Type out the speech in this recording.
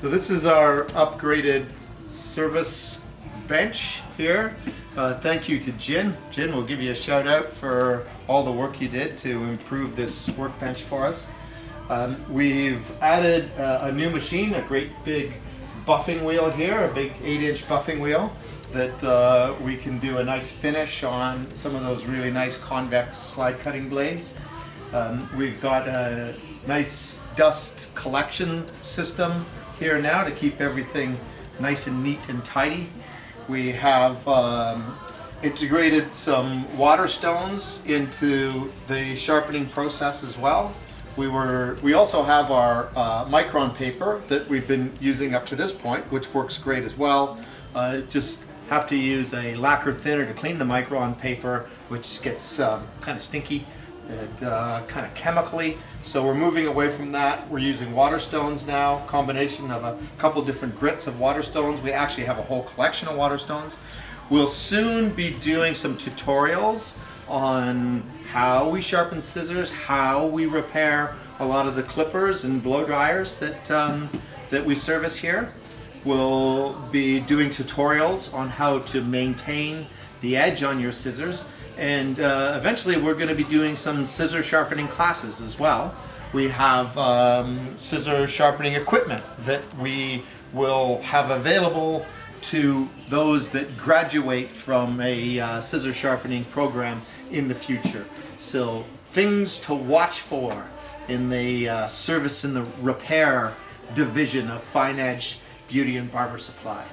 So this is our upgraded service bench here. Thank you to Jin. Jin will give you a shout out for all the work you did to improve this workbench for us. We've added a new machine, a great big buffing wheel here, a big 8-inch buffing wheel that we can do a nice finish on some of those really nice convex slide cutting blades. We've got a nice dust collection system here now to keep everything nice and neat and tidy. We have integrated some water stones into the sharpening process as well. We also have our micron paper that we've been using up to this point, which works great as well. Just have to use a lacquer thinner to clean the micron paper, which gets kind of stinky and kind of chemically. So we're moving away from that. We're using water stones now, combination of a couple different grits of water stones. We actually have a whole collection of water stones. We'll soon be doing some tutorials on how we sharpen scissors, how we repair a lot of the clippers and blow dryers that we service here. We'll be doing tutorials on how to maintain the edge on your scissors, and eventually we're going to be doing some scissor sharpening classes as well. We have scissor sharpening equipment that we will have available to those that graduate from a scissor sharpening program in the future. So things to watch for in the service and the repair division of Fine Edge Beauty and Barber Supply.